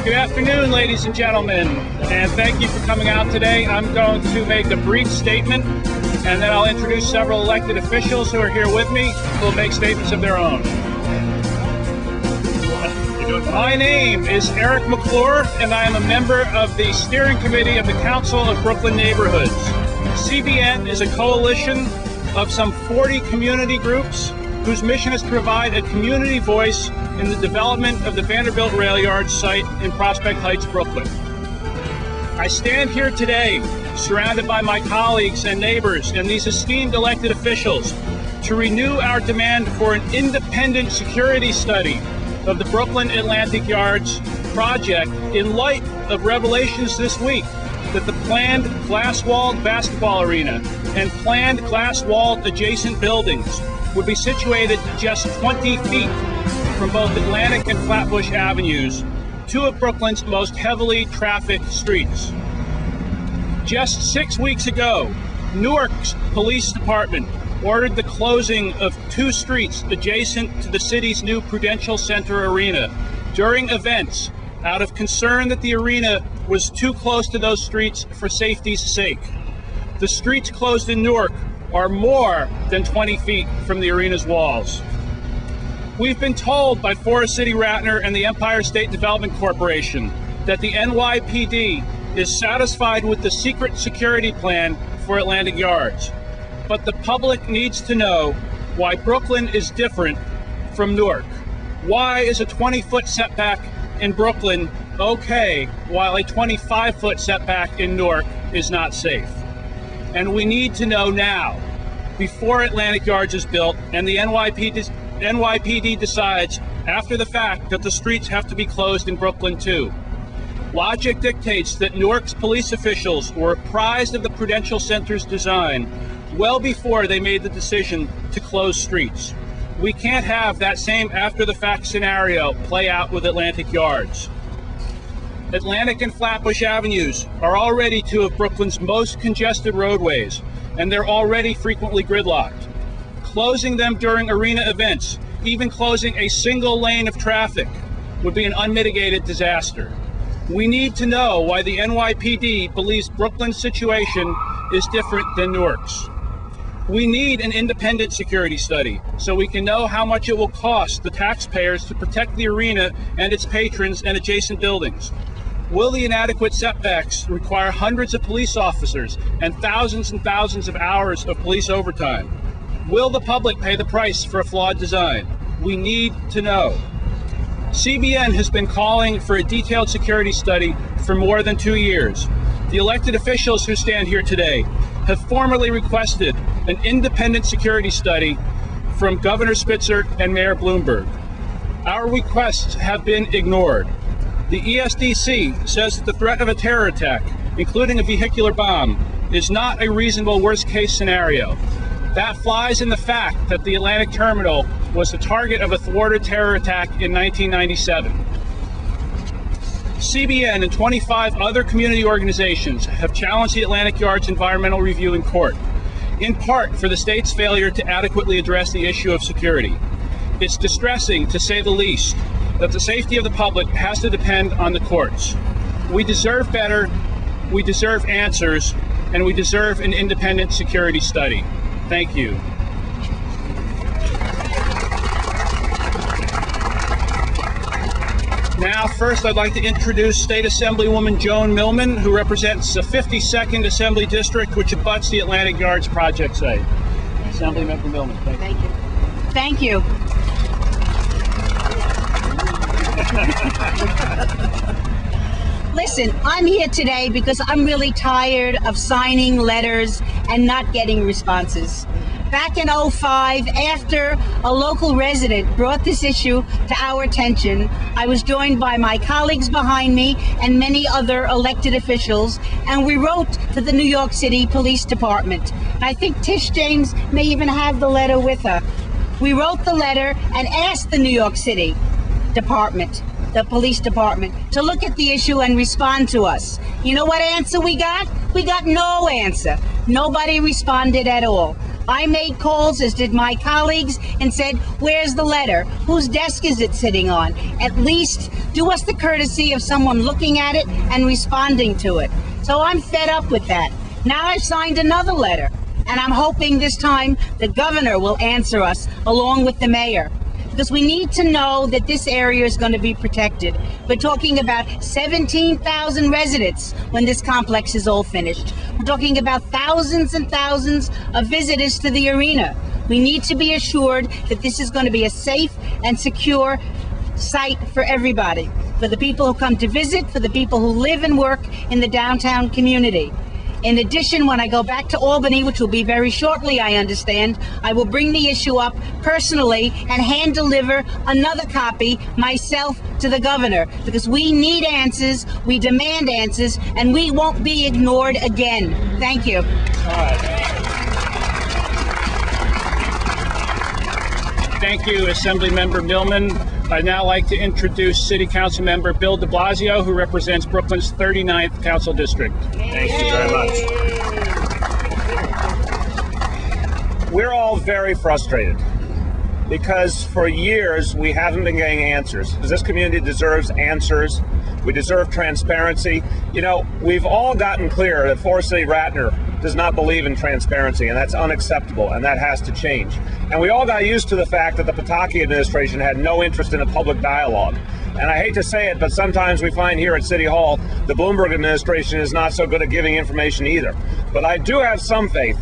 Good afternoon, ladies and gentlemen, and thank you for coming out today. I'm going to make a brief statement, and then I'll introduce several elected officials who are here with me who will make statements of their own. My name is Eric McClure, and I am a member of the steering committee of the Council of Brooklyn Neighborhoods. CBN is a coalition of some 40 community groups whose mission is to provide a community voice in the development of the Vanderbilt Rail Yard site in Prospect Heights, Brooklyn. I stand here today surrounded by my colleagues and neighbors and these esteemed elected officials to renew our demand for an independent security study of the Brooklyn Atlantic Yards project in light of revelations this week that the planned glass-walled basketball arena and planned glass-walled adjacent buildings would be situated just 20 feet from both Atlantic and Flatbush Avenues, two of Brooklyn's most heavily trafficked streets. Just 6 weeks ago, Newark's police department ordered the closing of two streets adjacent to the city's new Prudential Center arena during events out of concern that the arena was too close to those streets for safety's sake. The streets closed in Newark are more than 20 feet from the arena's walls. We've been told by Forest City Ratner and the Empire State Development Corporation that the NYPD is satisfied with the secret security plan for Atlantic Yards. But the public needs to know why Brooklyn is different from Newark. Why is a 20-foot setback in Brooklyn okay, while a 25-foot setback in Newark is not safe? And we need to know now, before Atlantic Yards is built and the NYPD decides after the fact that the streets have to be closed in Brooklyn too. Logic dictates that Newark's police officials were apprised of the Prudential Center's design well before they made the decision to close streets. We can't have that same after-the-fact scenario play out with Atlantic Yards. Atlantic and Flatbush Avenues are already two of Brooklyn's most congested roadways, and they're already frequently gridlocked. Closing them during arena events, even closing a single lane of traffic, would be an unmitigated disaster. We need to know why the NYPD believes Brooklyn's situation is different than Newark's. We need an independent security study so we can know how much it will cost the taxpayers to protect the arena and its patrons and adjacent buildings. Will the inadequate setbacks require hundreds of police officers and thousands of hours of police overtime? Will the public pay the price for a flawed design? We need to know. CBN has been calling for a detailed security study for more than 2 years. The elected officials who stand here today have formally requested an independent security study from Governor Spitzer and Mayor Bloomberg. Our requests have been ignored. The ESDC says that the threat of a terror attack, including a vehicular bomb, is not a reasonable worst-case scenario. That flies in the fact that the Atlantic Terminal was the target of a thwarted terror attack in 1997. CBN and 25 other community organizations have challenged the Atlantic Yards environmental review in court, in part for the state's failure to adequately address the issue of security. It's distressing, to say the least, that the safety of the public has to depend on the courts. We deserve better, we deserve answers, and we deserve an independent security study. Thank you. Now, first, I'd like to introduce State Assemblywoman Joan Millman, who represents the 52nd Assembly District, which abuts the Atlantic Yards project site. Assemblymember Millman, thank you. Thank you. Listen, I'm here today because I'm really tired of signing letters and not getting responses. Back in 2005, after a local resident brought this issue to our attention, I was joined by my colleagues behind me and many other elected officials, and we wrote to the New York City Police Department. I think Tish James may even have the letter with her. We wrote the letter and asked the New York City Department, the police department, to look at the issue and respond to us. You know what answer we got? We got no answer. Nobody responded at all. I made calls, as did my colleagues, and said, where's the letter? Whose desk is it sitting on? At least do us the courtesy of someone looking at it and responding to it. So I'm fed up with that. Now I've signed another letter, and I'm hoping this time the governor will answer us along with the mayor, because we need to know that this area is going to be protected. We're talking about 17,000 residents when this complex is all finished. We're talking about thousands and thousands of visitors to the arena. We need to be assured that this is going to be a safe and secure site for everybody, for the people who come to visit, for the people who live and work in the downtown community. In addition, when I go back to Albany, which will be very shortly, I understand, I will bring the issue up personally and hand deliver another copy myself to the governor, because we need answers, we demand answers, and we won't be ignored again. Thank you. All right. Thank you, Assemblymember Millman. I'd now like to introduce City Council Member Bill de Blasio, who represents Brooklyn's 39th Council District. Thank you very much. We're all very frustrated because for years we haven't been getting answers. This community deserves answers. We deserve transparency. You know, we've all gotten clear that Forest City Ratner does not believe in transparency, and that's unacceptable, and that has to change. And we all got used to the fact that the Pataki administration had no interest in a public dialogue. And I hate to say it, but sometimes we find here at City Hall, the Bloomberg administration is not so good at giving information either. But I do have some faith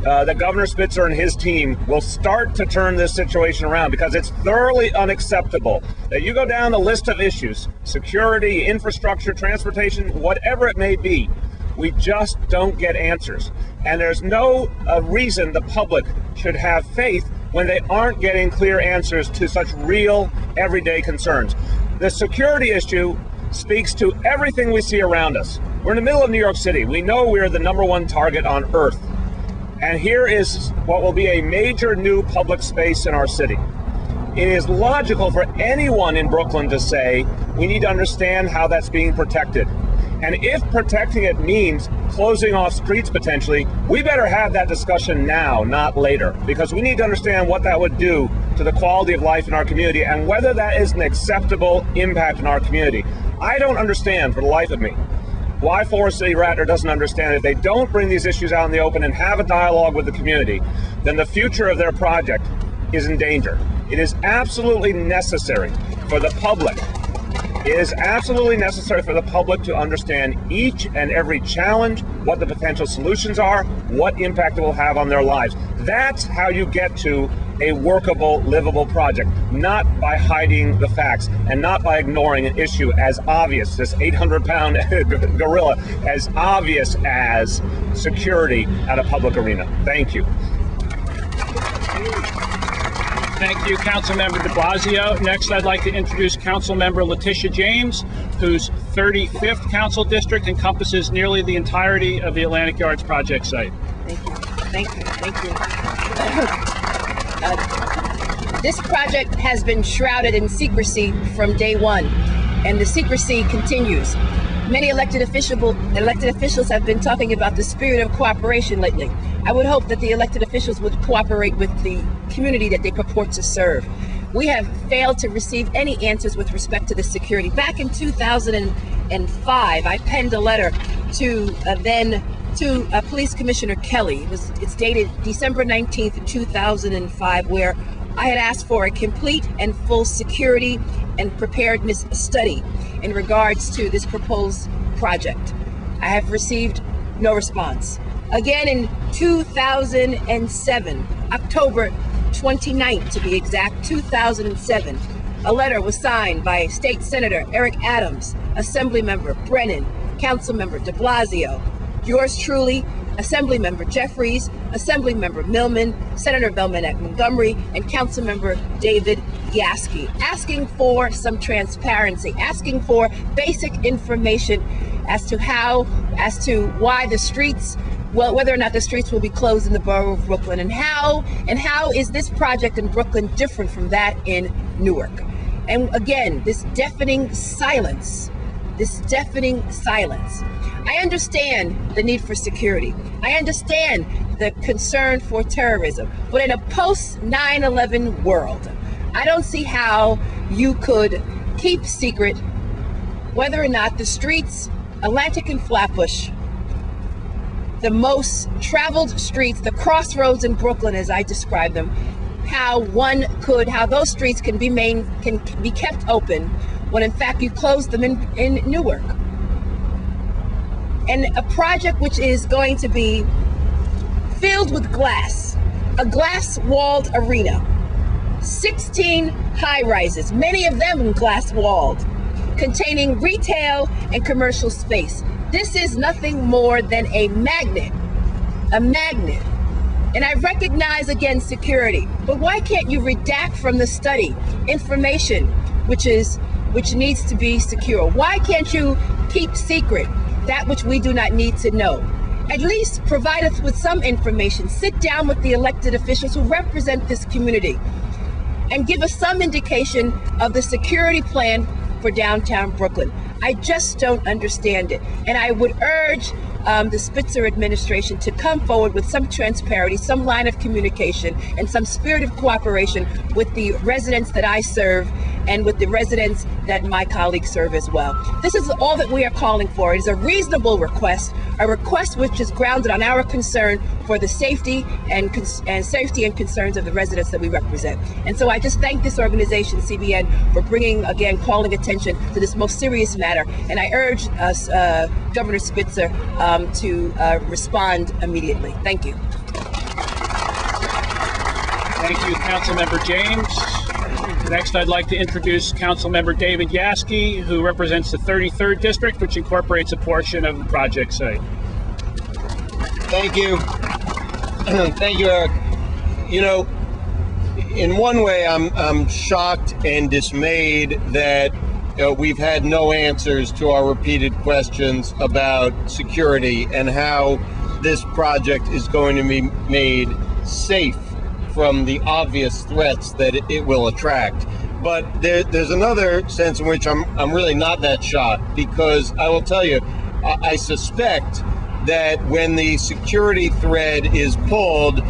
that Governor Spitzer and his team will start to turn this situation around, because it's thoroughly unacceptable that you go down the list of issues, security, infrastructure, transportation, whatever it may be, we just don't get answers. And there's no reason the public should have faith when they aren't getting clear answers to such real everyday concerns. The security issue speaks to everything we see around us. We're in the middle of New York City. We know we're the #1 target on Earth. And here is what will be a major new public space in our city. It is logical for anyone in Brooklyn to say, we need to understand how that's being protected. And if protecting it means closing off streets potentially, we better have that discussion now, not later, because we need to understand what that would do to the quality of life in our community and whether that is an acceptable impact in our community. I don't understand for the life of me why Forest City Ratner doesn't understand. If they don't bring these issues out in the open and have a dialogue with the community, then the future of their project is in danger. It is absolutely necessary for the public. It is absolutely necessary for the public to understand each and every challenge, what the potential solutions are, what impact it will have on their lives. That's how you get to a workable, livable project, not by hiding the facts and not by ignoring an issue as obvious, this 800-pound gorilla, as obvious as security at a public arena. Thank you. Thank you, Councilmember de Blasio. Next, I'd like to introduce Councilmember Letitia James, whose 35th Council District encompasses nearly the entirety of the Atlantic Yards project site. Thank you. This project has been shrouded in secrecy from day one, and the secrecy continues. Many elected officials have been talking about the spirit of cooperation lately. I would hope that the elected officials would cooperate with the community that they purport to serve. We have failed to receive any answers with respect to the security. Back in 2005, I penned a letter to Police Commissioner Kelly. It's dated December 19th, 2005, where I had asked for a complete and full security and preparedness study in regards to this proposed project. I have received no response. Again, in 2007, October 29th to be exact, 2007, a letter was signed by State Senator Eric Adams, Assemblymember Brennan, Councilmember de Blasio, yours truly, Assemblymember Jeffries, Assemblymember Millman, Senator Belknap Montgomery, and Councilmember David Yaski, asking for some transparency, asking for basic information as to why the streets, well, whether or not the streets will be closed in the borough of Brooklyn, and how is this project in Brooklyn different from that in Newark. And again, this deafening silence. I understand the need for security. I understand the concern for terrorism. But in a post 9/11 world, I don't see how you could keep secret whether or not the streets, Atlantic and Flatbush, the most traveled streets, the crossroads in Brooklyn as I describe them, how those streets can be kept open when in fact you closed them in Newark. And a project which is going to be filled with glass, a glass-walled arena, 16 high-rises, many of them glass-walled, containing retail and commercial space. This is nothing more than a magnet. And I recognize, again, security, but why can't you redact from the study information which needs to be secure? Why can't you keep secret that which we do not need to know? At least provide us with some information. Sit down with the elected officials who represent this community and give us some indication of the security plan for downtown Brooklyn. I just don't understand it. And I would urge the Spitzer administration to come forward with some transparency, some line of communication, and some spirit of cooperation with the residents that I serve and with the residents that my colleagues serve as well. This is all that we are calling for. It is a reasonable request, a request which is grounded on our concern for the safety and concerns of the residents that we represent. And so I just thank this organization, CBN, for calling attention to this most serious matter. And I urge us, Governor Spitzer, to respond immediately. Thank you. Thank you, Councilmember James. Next, I'd like to introduce Councilmember David Yaskey, who represents the 33rd District, which incorporates a portion of the project site. Thank you. Thank you, Eric. You know, in one way, I'm shocked and dismayed that we've had no answers to our repeated questions about security and how this project is going to be made safe from the obvious threats that it will attract. But there's another sense in which I'm really not that shocked, because I will tell you, I suspect that when the security thread is pulled,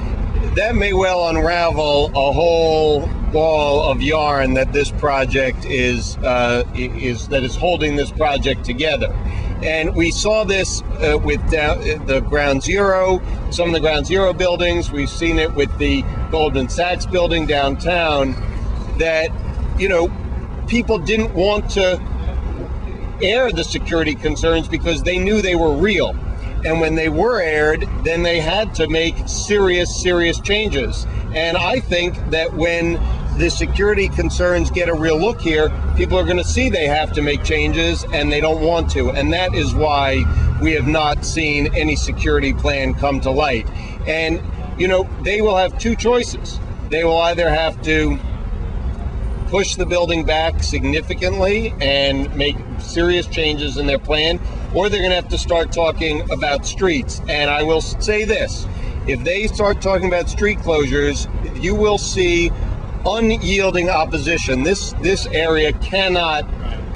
that may well unravel a whole ball of yarn that this project is holding this project together. And we saw this with the Ground Zero, some of the Ground Zero buildings. We've seen it with the Goldman Sachs building downtown, that, you know, people didn't want to air the security concerns because they knew they were real. And when they were aired, then they had to make serious changes. And I think that when the security concerns get a real look here, people are going to see they have to make changes, and they don't want to. And that is why we have not seen any security plan come to light. And, you know, they will have two choices. They will either have to push the building back significantly and make serious changes in their plan, or they're going to have to start talking about streets. And I will say this, if they start talking about street closures, you will see unyielding opposition. This area cannot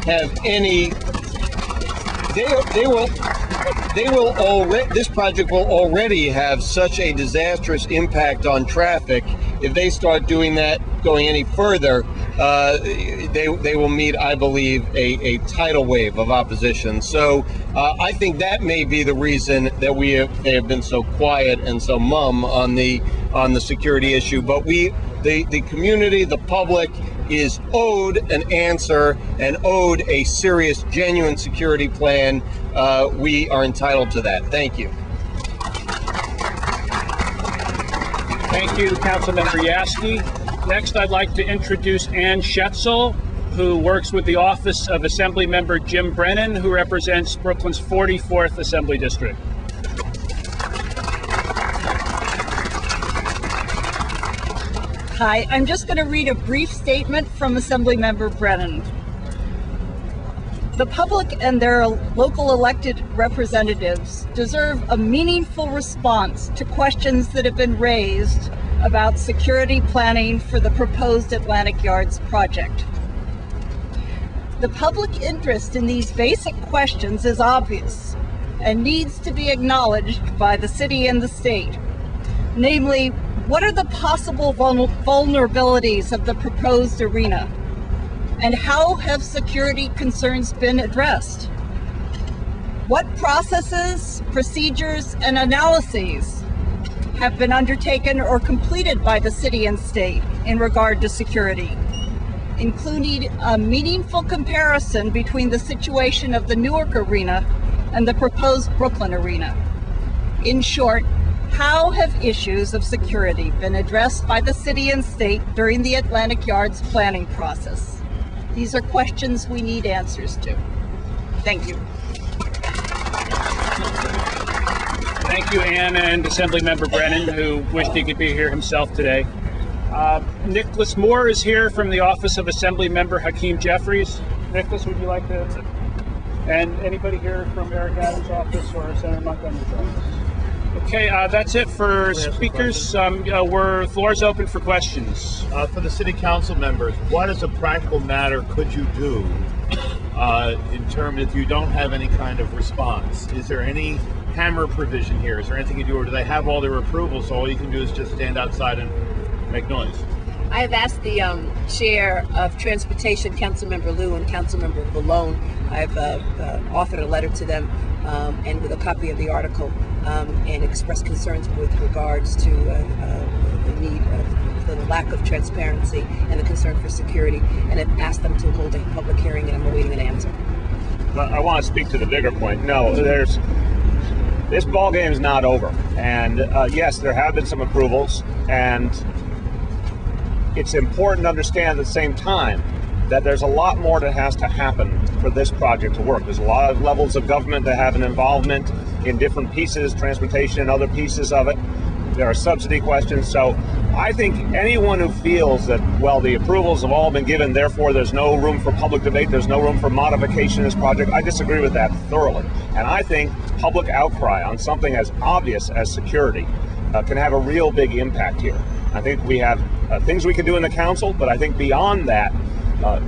have any, this project will already have such a disastrous impact on traffic. If they start doing that, going any further, they will meet, I believe, a tidal wave of opposition. So I think that may be the reason that they have been so quiet and so mum on the security issue. But the community, the public, is owed an answer and owed a serious, genuine security plan. We are entitled to that. Thank you. Thank you, Councilmember Yaskey. Next, I'd like to introduce Ann Schetzel, who works with the Office of Assemblymember Jim Brennan, who represents Brooklyn's 44th Assembly District. Hi, I'm just going to read a brief statement from Assemblymember Brennan. The public and their local elected representatives deserve a meaningful response to questions that have been raised about security planning for the proposed Atlantic Yards project. The public interest in these basic questions is obvious and needs to be acknowledged by the city and the state. Namely, what are the possible vulnerabilities of the proposed arena? And how have security concerns been addressed? What processes, procedures, and analyses have been undertaken or completed by the city and state in regard to security, including a meaningful comparison between the situation of the Newark Arena and the proposed Brooklyn Arena? In short, how have issues of security been addressed by the city and state during the Atlantic Yards planning process? These are questions we need answers to. Thank you. Thank you, Ann and Assemblymember Brennan, who wished he could be here himself today. Nicholas Moore is here from the office of Assemblymember Hakeem Jeffries. Nicholas, would you like to? And anybody here from Eric Adams' office or Senator Montgomery's office? Okay, that's it for speakers. Floor is open for questions. For the city council members, what as a practical matter could you do in terms if you don't have any kind of response? Is there any hammer provision here? Is there anything you do, or do they have all their approvals, so all you can do is just stand outside and make noise? I have asked the chair of transportation, Councilmember Liu and Councilmember Vallone. I've authored a letter to them and with a copy of the article and expressed concerns with regards to the need of the lack of transparency and the concern for security, and I've asked them to hold a public hearing, and I'm awaiting an answer. I want to speak to the bigger point. No, this ball game is not over, and yes, there have been some approvals, and it's important to understand at the same time that there's a lot more that has to happen for this project to work. There's a lot of levels of government that have an involvement in different pieces, transportation and other pieces of it. There are subsidy questions. So I think anyone who feels that, well, the approvals have all been given, therefore there's no room for public debate, there's no room for modification of this project, I disagree with that thoroughly. And I think public outcry on something as obvious as security can have a real big impact here. I think we have things we can do in the council, but I think beyond that,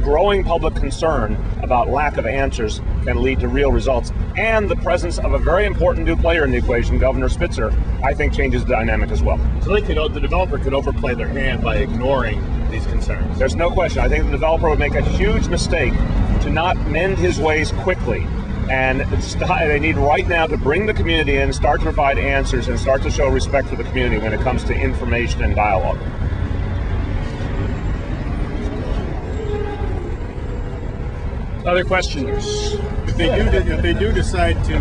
growing public concern about lack of answers can lead to real results. And the presence of a very important new player in the equation, Governor Spitzer, I think changes the dynamic as well. So the developer could overplay their hand by ignoring these concerns. There's no question. I think the developer would make a huge mistake to not mend his ways quickly. And they need right now to bring the community in, start to provide answers, and start to show respect for the community when it comes to information and dialogue. Other questions? If they do decide to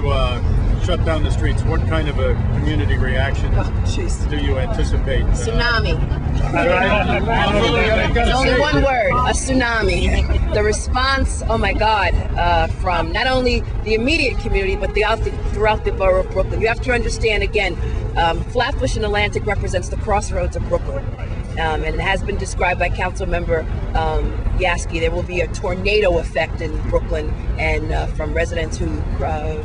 shut down the streets, what kind of a community reaction do you anticipate? Tsunami. It's only one word, a tsunami. The response, oh my God, from not only the immediate community, but throughout the borough of Brooklyn. You have to understand, again, Flatbush and Atlantic represents the crossroads of Brooklyn. And it has been described by Councilmember Yaski. There will be a tornado effect in Brooklyn, and from residents who cross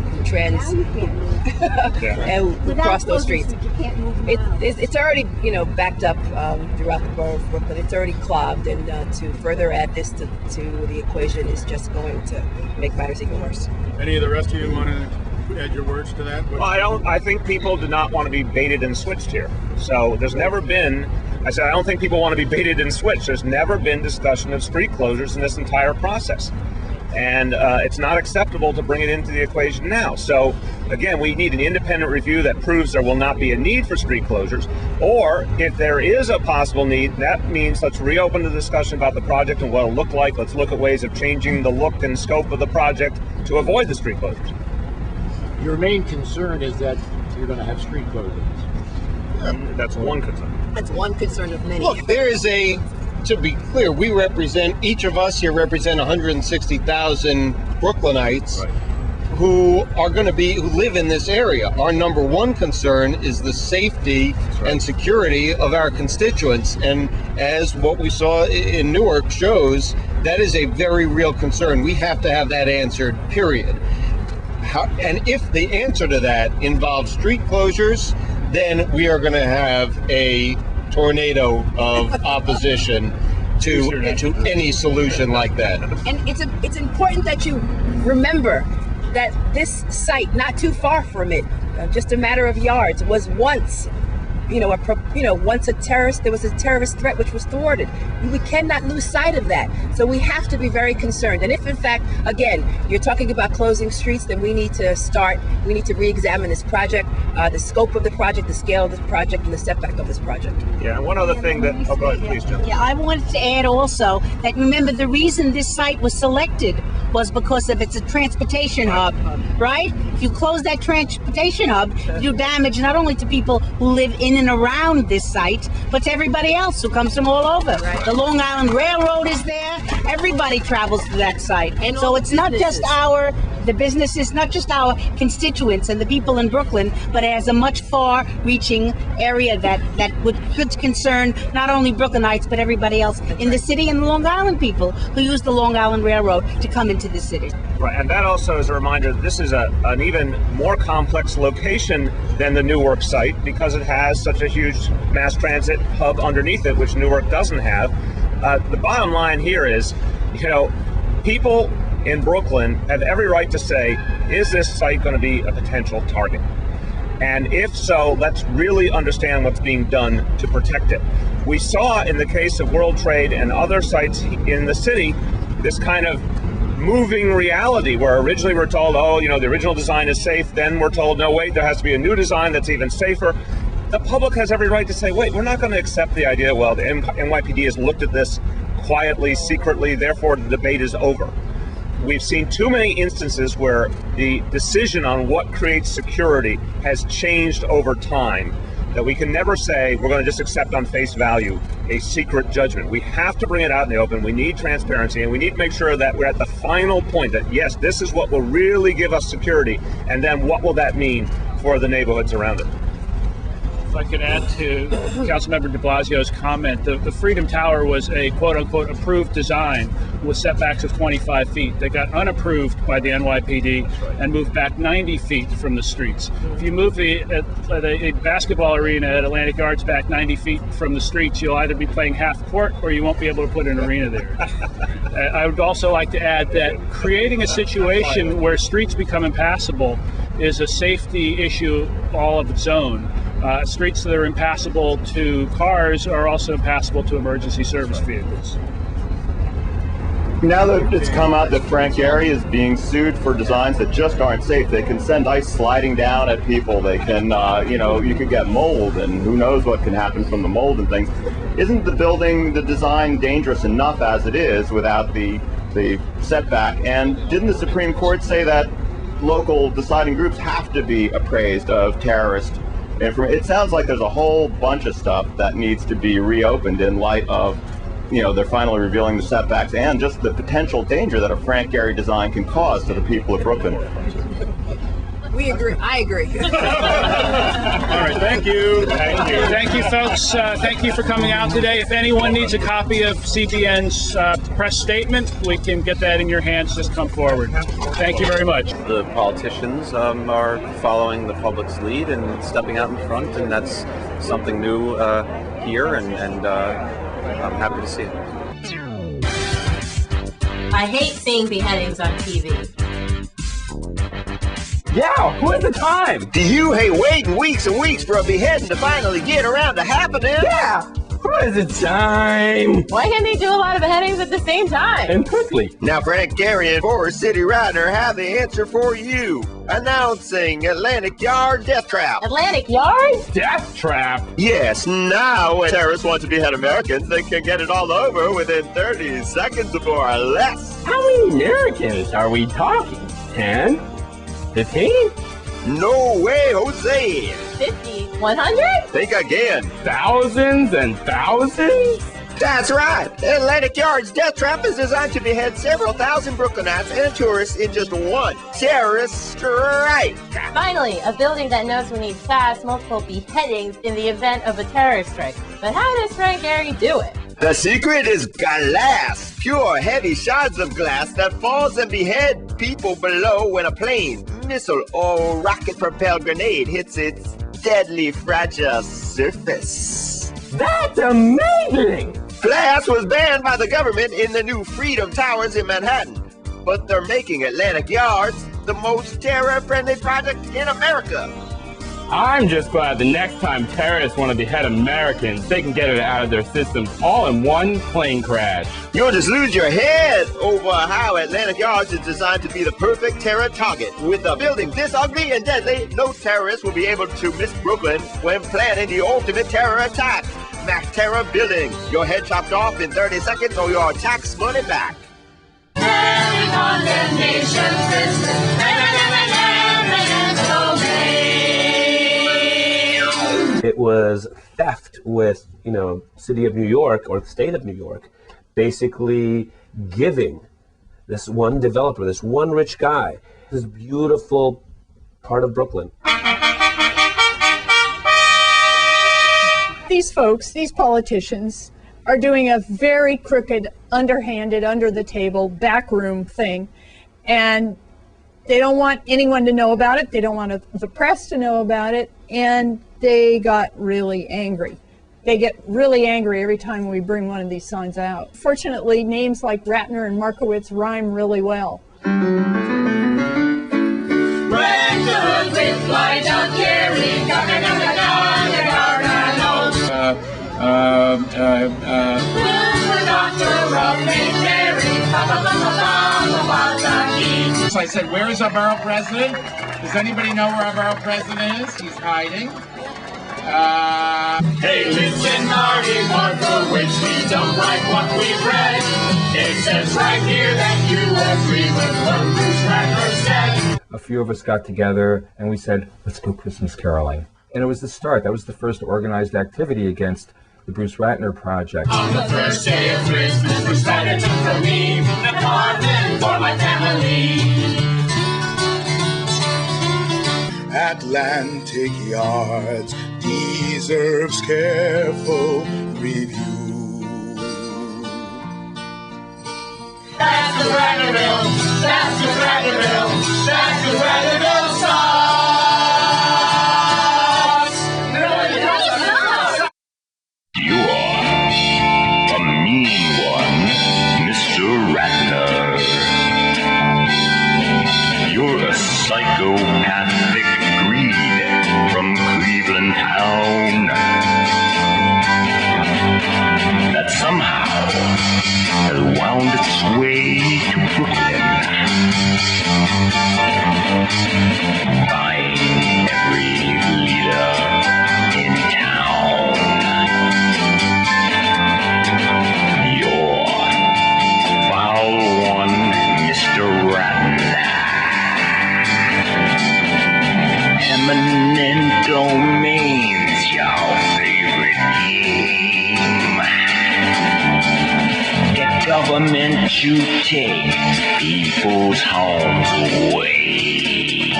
those streets. It's already, backed up throughout the borough of Brooklyn. It's already clogged, and to further add this to the equation is just going to make matters even worse. Any of the rest of you want to add your words to that? Well, I think people do not want to be baited and switched here. So there's never been. I don't think people want to be baited and switched. There's never been discussion of street closures in this entire process. And it's not acceptable to bring it into the equation now. So, again, we need an independent review that proves there will not be a need for street closures. Or, if there is a possible need, that means let's reopen the discussion about the project and what it'll look like. Let's look at ways of changing the look and scope of the project to avoid the street closures. Your main concern is that you're going to have street closures. That's one concern. That's one concern of many. Look, to be clear, each of us here represent 160,000 Brooklynites who live in this area. Our number one concern is the safety and security of our constituents. And as what we saw in Newark shows, that is a very real concern. We have to have that answered, period. And if the answer to that involves street closures, then we are going to have a tornado of opposition to any solution like that. And it's important that you remember that this site, not too far from it, just a matter of yards, was once once there was a terrorist threat which was thwarted. We cannot lose sight of that. So we have to be very concerned. And if in fact, again, you're talking about closing streets, then we need to re-examine this project, the scope of the project, the scale of this project, and the setback of this project. Yeah, and one other thing that, oh, go ahead, please, Jim. Yeah, I wanted to add also that remember the reason this site was selected was because of it's a transportation hub, right? If you close that transportation hub, you damage not only to people who live in and around this site, but to everybody else who comes from all over. Right. The Long Island Railroad is there. Everybody travels to that site. And so it's not just the businesses, not just our constituents and the people in Brooklyn, but it has a much far-reaching area that could concern not only Brooklynites, but everybody else in the city and the Long Island people who use the Long Island Railroad to come into the city. Right, and that also is a reminder that this is an even more complex location than the Newark site because it has such a huge mass transit hub underneath it, which Newark doesn't have. The bottom line here is, people in Brooklyn have every right to say, is this site going to be a potential target? And if so, let's really understand what's being done to protect it. We saw in the case of World Trade and other sites in the city, this kind of moving reality where originally we're told, the original design is safe. Then we're told, no, wait, there has to be a new design that's even safer. The public has every right to say, wait, we're not going to accept the idea, well, the NYPD has looked at this quietly, secretly, therefore the debate is over. We've seen too many instances where the decision on what creates security has changed over time, that we can never say we're going to just accept on face value a secret judgment. We have to bring it out in the open. We need transparency, and we need to make sure that we're at the final point that, yes, this is what will really give us security, and then what will that mean for the neighborhoods around it. If I could add to Councilmember de Blasio's comment, the Freedom Tower was a quote-unquote approved design with setbacks of 25 feet. They got unapproved by the NYPD and moved back 90 feet from the streets. If you move a basketball arena at Atlantic Yards back 90 feet from the streets, you'll either be playing half court or you won't be able to put an arena there. I would also like to add that creating a situation where streets become impassable is a safety issue all of its own. Streets that are impassable to cars are also impassable to emergency service vehicles. Now that it's come out that Frank Gehry is being sued for designs that just aren't safe, they can send ice sliding down at people. They can, you could get mold, and who knows what can happen from the mold and things. Isn't the design dangerous enough as it is without the setback? And didn't the Supreme Court say that local deciding groups have to be appraised of terrorist? It sounds like there's a whole bunch of stuff that needs to be reopened in light of, they're finally revealing the setbacks and just the potential danger that a Frank Gehry design can cause to the people of Brooklyn. We agree. I agree. All right, thank you. Thank you, folks. Thank you for coming out today. If anyone needs a copy of CBN's press statement, we can get that in your hands. Just come forward. Thank you very much. The politicians are following the public's lead and stepping out in front, and that's something new here, and I'm happy to see it. I hate seeing beheadings on TV. Yeah, who has the time? Do you hate waiting weeks and weeks for a beheading to finally get around to happening? Yeah, who has the time? Why can't they do a lot of beheadings at the same time? And quickly. Now Frank Gehry and Forest City Rider have the answer for you. Announcing Atlantic Yard Death Trap. Atlantic Yard? Death Trap? Yes, now when terrorists want to behead Americans, they can get it all over within 30 seconds or less. How many Americans are we talking? 10? 15? No way, Jose. 50? 100? Think again. Thousands and thousands? That's right. Atlantic Yard's Death Trap is designed to behead several thousand Brooklynites and tourists in just one terrorist strike. Finally, a building that knows we need fast, multiple beheadings in the event of a terrorist strike. But how does Frank Gehry do it? The secret is glass. Pure, heavy shards of glass that falls and behead people below when a plane, missile, or rocket-propelled grenade hits its deadly fragile surface. That's amazing! Glass was banned by the government in the new Freedom Towers in Manhattan, but they're making Atlantic Yards the most terror-friendly project in America. I'm just glad the next time terrorists want to behead Americans, they can get it out of their systems all in one plane crash. You'll just lose your head over how Atlantic Yards is designed to be the perfect terror target. With a building this ugly and deadly, no terrorist will be able to miss Brooklyn when planning the ultimate terror attack. Max Terror Building. Your head chopped off in 30 seconds or your tax money back. It was theft with, City of New York or the State of New York, basically giving this one developer, this one rich guy, this beautiful part of Brooklyn. These folks, these politicians, are doing a very crooked, underhanded, under the table, backroom thing, and they don't want anyone to know about it. They don't want the press to know about it, and they got really angry. They get really angry every time we bring one of these signs out. Fortunately, names like Ratner and Markowitz rhyme really well. So I said, where is our borough president? Does anybody know where our borough president is? He's hiding. Hey, listen, Marty Markowitz, we don't like what we've read. It says right here that you agree with what Bruce Ratner said. A few of us got together and we said, let's go Christmas caroling. And it was the start. That was the first organized activity against the Bruce Ratner Project. On the first day of Christmas, Bruce Ratner took the leave, an apartment for my family. Atlantic Yards deserves careful review. That's the Ratnerville, that's the Ratnerville, that's the Ratnerville sauce. You are a mean one, Mr. Ratner. You're a psychopathic greed from Cleveland town that somehow has wound its way to Brooklyn, buying every leader in town. You're foul one, Mr. Ratner. Eminent domain's your favorite game. Get government to take people's homes away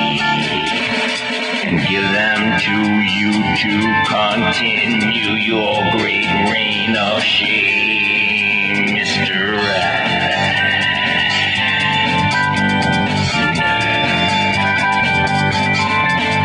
and give them to you to continue your great reign of shame, Mr. Ratner.